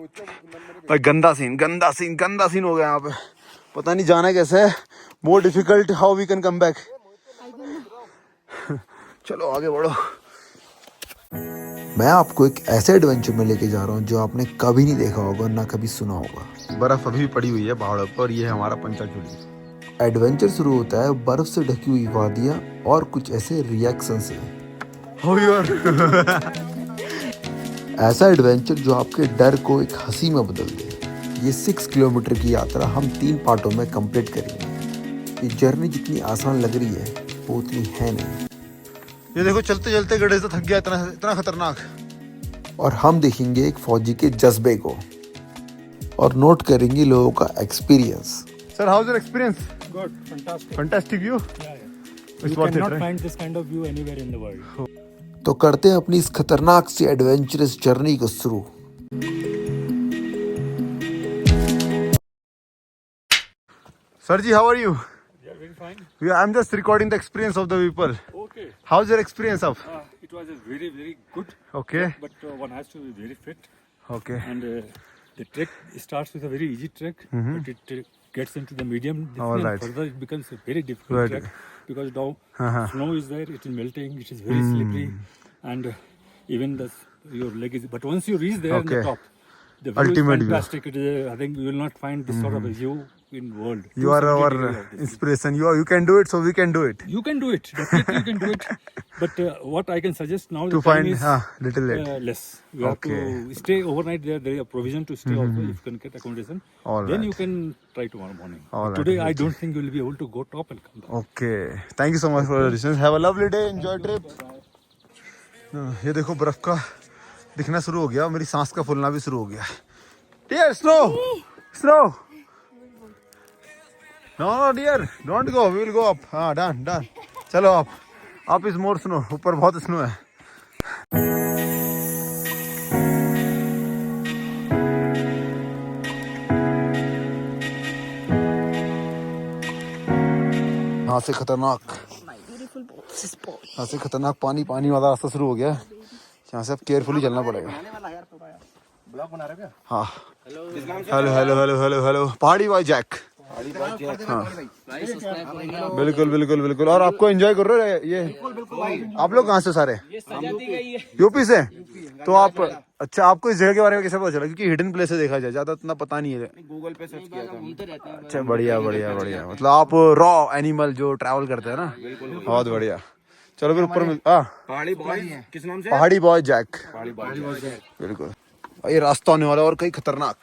भाई गंदा सीन हो गया यहाँ पे। पता नहीं जाना कैसे है। More difficult how we can come back. चलो आगे बढ़ो। मैं आपको एक ऐसे एडवेंचर में लेके जा रहा हूँ जो आपने कभी नहीं देखा होगा ना कभी सुना होगा। बर्फ अभी भी पड़ी हुई है पहाड़ों पर और ये है हमारा पंचाचूली। एडवेंचर शुरू होता है बर्फ से ढकी हुई वादियाँ और कुछ ऐसे रिएक्शन से। ऐसा एडवेंचर जो आपके डर को एक हंसी में बदल दे। ये 6 किलोमीटर की यात्रा हम 3 पार्टों में कंप्लीट करेंगे। ये जर्नी जितनी आसान लग रही है वो उतनी है नहीं। ये देखो चलते चलते गड्ढे से थक गया, इतना खतरनाक। और हम देखेंगे एक फौजी के जज्बे को और नोट करेंगे लोगों का experience. Sir how is your experience? Good, fantastic. Fantastic view. You cannot find this kind of view anywhere in the world. तो करते हैं अपनी इस खतरनाक सी एडवेंचरस जर्नी को शुरू। Sir ji, how are you? Yeah, very fine. I'm just recording the experience of the people. Okay. How's your experience of? It was very, very good. Okay. But one has to be very fit. Okay. And the trek starts with a very easy trek, but it gets into the medium. All and right. further it becomes a very difficult Right. trek because now snow is there, it is melting, it is very slippery, and even your leg is. But once you reach there on Okay. the top, the view Ultimate is view. fantastic. It is, I think you will not find this sort of a view in world. You are 270 our degree of this. inspiration. You can do it, so we can do it. You can do it. Definitely you can do it. But what I can suggest now To the time find is little late. less. You have Okay. to stay overnight there. There is a provision to stay also if you can get accommodation. All Then right. you can try tomorrow morning. All right. Today I don't think you will be able to go top and come back. Okay. Thank you so much for your listeners. Have a lovely day. Enjoy trip. ये देखो बर्फ का दिखना शुरू हो गया और मेरी सांस का फूलना भी शुरू हो गया। Dear, snow. No, dear, don't go. We will go up. हाँ, done. चलो up is more snow. ऊपर बहुत स्नो है। यहाँ से खतरनाक पानी वाला रास्ता शुरू हो गया। यहाँ से अब केयरफुली चलना पड़ेगा। हाँ, हेलो पहाड़ी बॉय जैक। हाँ बिल्कुल। और आपको एंजॉय कर रहे हो ये? आप लोग कहाँ से सारे? यूपी से। तो आप अच्छा, आपको इस जगह के बारे में कैसे पता चला? क्योंकि हिडन प्लेस देखा जाए, ज्यादा इतना पता नहीं है। गूगल पे सर्च किया था। अच्छा, बढ़िया। मतलब आप रॉ एनिमल जो ट्रैवल करते हैं ना, बहुत बढ़िया। चलो फिर ऊपर पहाड़ी बॉय किस नाम से? पहाड़ी बॉय जैक। पहाड़ी बॉय। बिल्कुल। ये रास्ता होने वाला और कई खतरनाक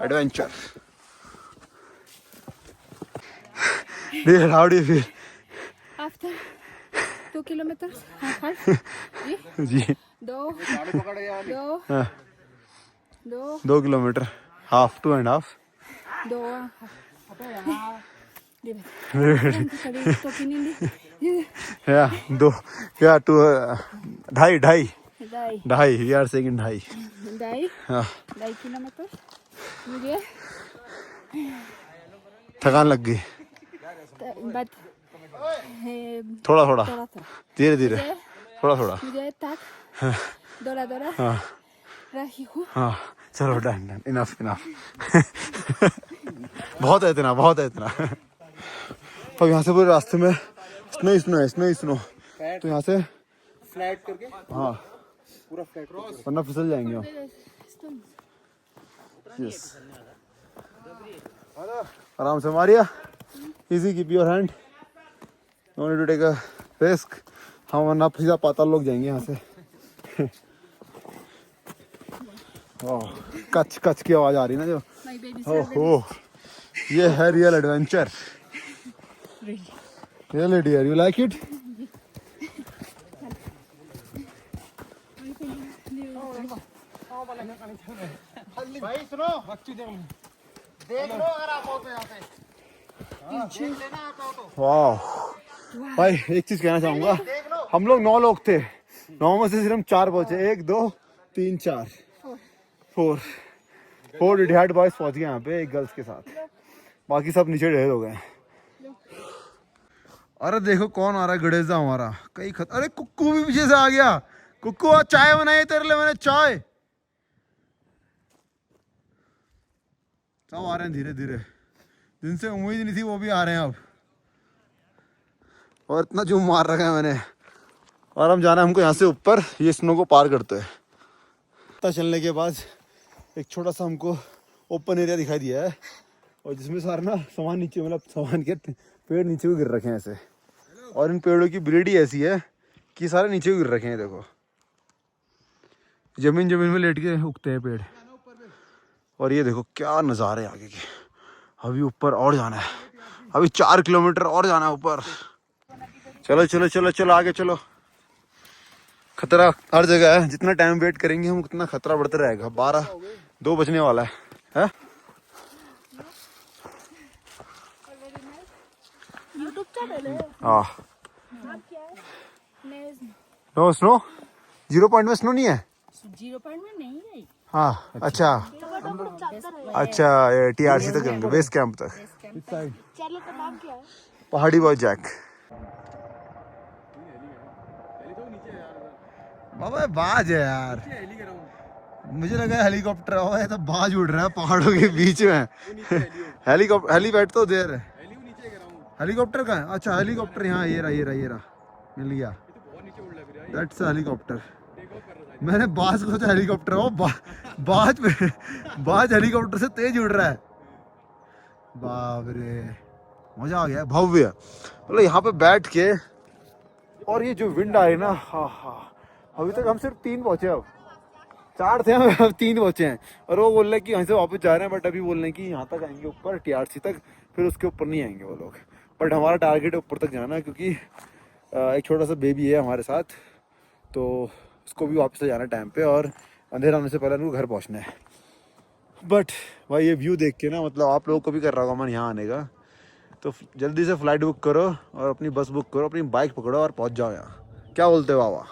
adventure. Dear, how do you feel? After 2 kilometers, जी 2 किलोमीटर, हाफ 2.5 ढाई we are saying ढाई किलोमीटर। मुझे थकान लग गई। बट थोड़ा धीरे थोड़ा मुझे तक दौड़ा रही हूँ। हाँ चलो डन इनफ बहुत है इतना। अब यहाँ से पूरे रास्ते में स्नो तो यहाँ से फ्लैट करके हाँ पूरा फ्लैट वरना फिसल जाएंगे हम। यस, आराम से Maria. Easy, keep your hand, no need to take a risk. हम वरना सीधा पाताल लोग जाएंगे यहाँ से। कच की आवाज आ रही है ना जो। ओहो, ये है real adventure. Really dear, you like it? भाई सुनो, देख लो अगर आप हो तो यहाँ पे देख लेना आप हो तो। वाह भाई, एक चीज कहना चाहूंगा, हम लोग 9 लोग थे, 9 में से सिर्फ 4 पहुंचे। 1 2 3 4 4 इडियट बॉयज पहुंच गए यहाँ पे एक गर्ल्स के साथ, बाकी सब नीचे ढेर हो गए। अरे देखो कौन आ रहा है, गणेश दा हमारा। अरे कुक्कू भी पीछे से आ गया। कुक्कू चाय बनाई तेरे लिए मैंने, चाय। सब आ रहे हैं धीरे धीरे, जिनसे उम्मीद नहीं थी वो भी आ रहे हैं अब। और इतना जूम मार रखा है मैंने। और हम जाना है हमको यहाँ से ऊपर, ये स्नो को पार करते हैं। इतना चलने के बाद एक छोटा सा हमको ओपन एरिया दिखाई दिया है, और जिसमें सारा ना सामान नीचे, मतलब सामान के पेड़ नीचे को गिर रखे हैं ऐसे। और इन पेड़ों की ब्रीड ही ऐसी है कि सारे नीचे को गिर रखे हैं। देखो जमीन जमीन में लेट के उगते हैं पेड़। और ये देखो क्या नज़ारे आगे के। अभी ऊपर और जाना है, अभी 4 किलोमीटर और जाना है ऊपर। चलो चलो चलो चलो आगे चलो। खतरा हर जगह है, जितना टाइम वेट करेंगे हम उतना खतरा बढ़ता रहेगा। 2 बजने वाला है? यूट्यूब चैनल है। हाँ। नाम क्या है? नो स्नो, 0 पॉइंट में स्नो नहीं है। 0 पॉइंट में नहीं है। हाँ अच्छा अच्छा, TRC तक जाएंगे, बेस कैंप तक। चैनल का नाम क्या है? पहाड़ी बॉय जैक। बाबा बाज है यार, मुझे लगा हेलीकॉप्टर है तो बाज उड़ रहा है पहाड़ों के बीच में। हेलीकॉप्टर, हेलीपैड तो देर है। हेलीकॉप्टर का है? अच्छा हेलीकॉप्टर यहाँ, ये रहा मिल गया। That's helicopter. मैंने बाज को तो हेलीकॉप्टर हो, बाज हेलीकॉप्टर से तेज उड़ रहा है। बाप रे, मजा आ गया, भव्य। मतलब यहाँ पे बैठ के, और ये जो विंड आ रही है ना, हाँ अभी तक हम सिर्फ 3 पहुंचे, अब 4 थे हम, अब 3 पहुंचे हैं। और वो बोल रहे कि यहाँ से वापस जा रहे हैं, बट अभी बोल रहे हैं कि यहाँ तक आएंगे ऊपर TRC तक, फिर उसके ऊपर नहीं आएंगे वो लोग। बट हमारा टारगेट है ऊपर तक जाना, क्योंकि एक छोटा सा बेबी है हमारे साथ, तो उसको भी वापस से जाना टाइम पे, और अंधेरा होने से पहले उनको घर पहुँचना है। बट भाई ये व्यू देख के ना, मतलब आप लोगों को भी कर रहा होगा मन यहाँ आने का, तो जल्दी से फ्लाइट बुक करो और अपनी बस बुक करो, अपनी बाइक पकड़ो और पहुँच जाओ यहाँ। क्या बोलते हो बाबा?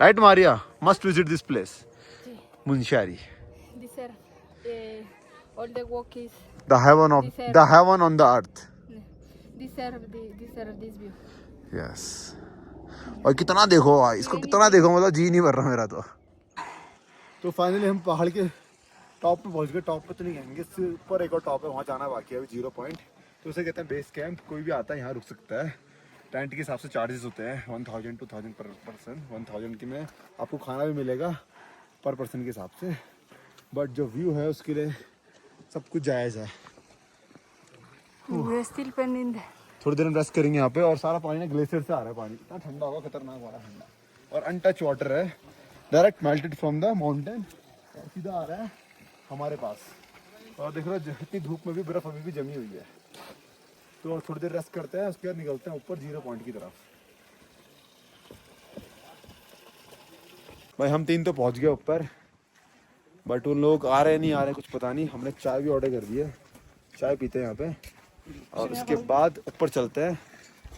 Right Maria, must visit this place, Munsiyari. These are all the walk is. The heaven on the earth. These are this view. Yes. और कितना देखो भाई, इसको कितना देखो, मतलब जी नहीं भर रहा मेरा तो फाइनली हम पहाड़ के टॉप पे पहुंच गए। टॉप पे तो नहीं जाएंगे, इससे ऊपर एक और टॉप है, वहाँ जाना बाकी है अभी, 0 पॉइंट। तो उसे कहते हैं बेस कैंप। कोई भी आता है यहाँ रुक सकता है। टेंट के हिसाब से चार्जेस होते हैं 1000 to 1000 पर पर्सन। 1000 की में आपको खाना भी मिलेगा पर पर्सन के हिसाब से, बट जो व्यू है उसके लिए सब कुछ जायज़ है। We are still pending. थोड़ी देर में रेस्ट करेंगे यहाँ पे। और सारा पानी ना ग्लेशियर से आ रहा है, पानी इतना ठंडा होगा, खतरनाक वाला ठंडा, और अनटच वाटर है, direct melted from the mountain, सीधा आ रहा है हमारे पास। और देख रहे हो इतनी धूप में भी बर्फ अभी भी जमी हुई है। तो थोड़ी देर रेस्ट करते हैं, उसके बाद निकलते हैं ऊपर 0 पॉइंट की तरफ। भाई हम 3 तो पहुंच गए ऊपर, बट उन लोग आ रहे नहीं आ रहे कुछ पता नहीं। हमने चाय भी ऑर्डर कर दी है, चाय पीते हैं यहाँ पे, और उसके बाद ऊपर चलते हैं।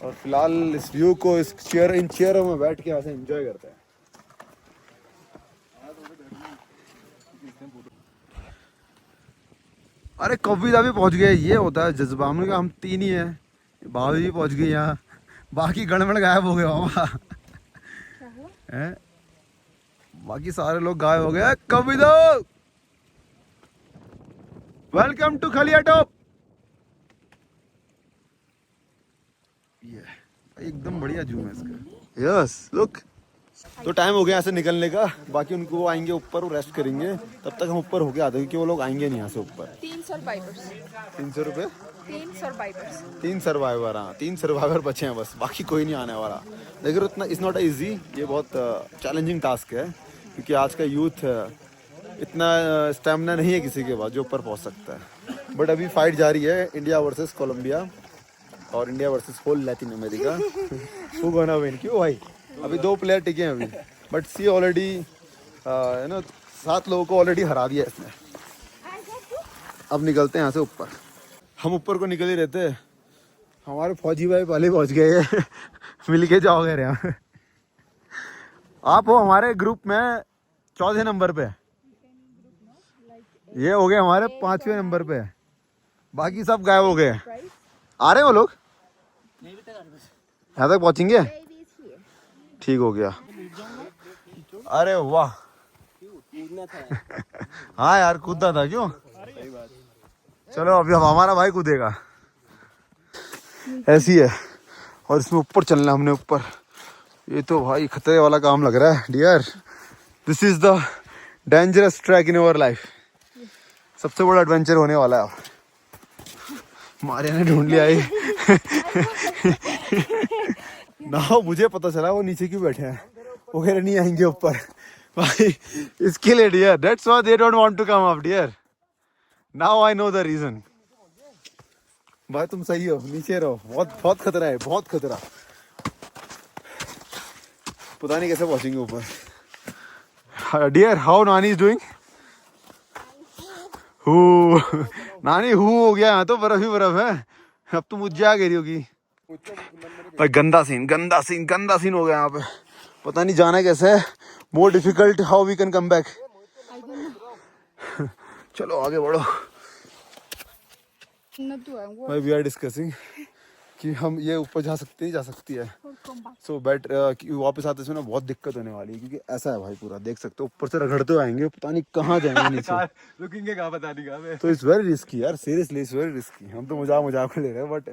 और फिलहाल इस व्यू को, इस चेयरों में बैठ के यहाँ से एंजॉय करते हैं। अरे कविता भी पहुंच गए, ये होता है जज्बा। हमने कहा हम 3 ही हैं, भाभी भी पहुंच गई यहाँ, बाकी गड़बड़ गायब हो गए बाबा हैं, बाकी सारे लोग गायब हो गए। कविता, वेलकम टू खलिया टॉप। ये एकदम बढ़िया जूम है इसका। Yes look. तो टाइम हो गया यहाँ से निकलने का। बाकी उनको वो आएंगे ऊपर, वो रेस्ट करेंगे, तब तक हम ऊपर होके आते हैं, क्योंकि वो लोग आएंगे नहीं यहाँ से ऊपर। 3 सर्वाइवर्स। 300 रुपये 3 सर्वाइवर्स। 3 सर्वाइवर। हाँ 3 सर्वाइवर बचे हैं बस, बाकी कोई नहीं आने वाला। लेकिन उतना इट्स नॉट इजी, ये बहुत चैलेंजिंग टास्क है, क्योंकि आज का यूथ इतना स्टेमिना नहीं है किसी के पास जो ऊपर पहुँच सकता है। बट अभी फाइट जारी है, इंडिया वर्सेस कोलंबिया, और India versus whole Latin America. Who gonna win? क्यों भाई? अभी 2 प्लेयर टिके हैं अभी, but see already you know 7 लोगों को ऑलरेडी हरा दिया इसने। अब निकलते हैं यहाँ से ऊपर। हम ऊपर को निकल ही रहते, हमारे फौजी भाई पहले पहुँच गए मिल के जाओगे रे। आप हो हमारे ग्रुप में 14 नंबर पे, ये हो गए हमारे 5वें नंबर पे, बाकी सब गायब हो गए। आ रहे हैं वो लोग? यहाँ तक पहुँचेंगे? ठीक हो गया। अरे वाह हाँ यार, कूदना था क्यों? चलो अभी अब हमारा भाई कूदेगा। ऐसी है और इसमें ऊपर चलना है हमने ऊपर। ये तो भाई खतरे वाला काम लग रहा है dear. This is the dangerous track in our life. सबसे बड़ा एडवेंचर होने वाला है। मारिया ने ढूंढ लिया ये ना। मुझे पता चला वो नीचे क्यों बैठे हैं, वो कह रहे नहीं आएंगे ऊपर भाई इसके लिए dear. That's why they don't want to come up dear. Now I know the reason. भाई तुम सही हो, नीचे रहो। बहुत बहुत खतरा है, बहुत खतरा। पता नहीं कैसे पहुंचेंगे ऊपर। डियर हाउ नानी इज डूइंग? हु नानी हु हो गया, यहाँ तो बर्फ ही बर्फ है। अब तुम मुझे गिरी होगी भाई। गंदा सीन गंदा सीन गंदा सीन हो गया यहाँ पे। पता नहीं जाना कैसे है। More difficult how we can come back. चलो आगे बढ़ो। भाई वी आर डिस्कसिंग कि हम ये ऊपर जा सकते हैं, जा सकती है। सो बैट वापस आते समय ना बहुत दिक्कत होने वाली है, क्योंकि ऐसा है भाई पूरा देख सकते हो। ऊपर से रगड़ते आएंगे, पता नहीं कहाँ जाएंगे नीचे। रुकेंगे कहाँ पता नहीं कहाँ। तो इट्स वेरी रिस्की यार, सीरियसली इट्स वेरी रिस्की। हम तो मजाक ले रहे हैं बट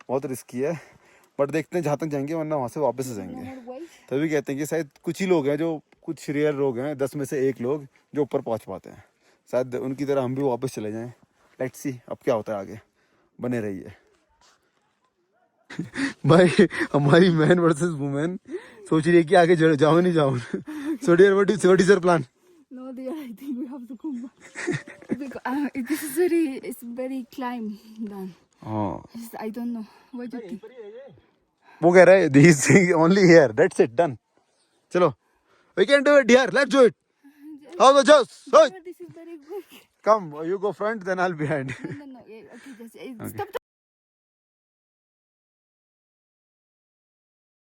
बहुत रिस्की है। बट देखते हैं जहाँ तक जाएंगे, वरना वहाँ से वापस आ जाएंगे। तभी कहते हैं कि शायद कुछ ही लोग हैं जो, कुछ रेयर लोग हैं, 10 में से 1 लोग जो ऊपर पहुँच पाते हैं। शायद उनकी तरह हम भी वापस चले जाएं। लेट्स सी अब क्या होता है आगे। बने रहिए। भाई हमारी मैन वर्सेस वुमेन सोच रही है कि आगे जाऊं नहीं जाऊं। So dear what is your plan? No, dear, I think we have to come back. Because this is very climb down. I don't know. What do you think? वो कह रहा है this only here, that's it, done. चलो we can do it dear, let's do it. How the just This is very good. Come, you go front then I will behind. No. Okay, just stop.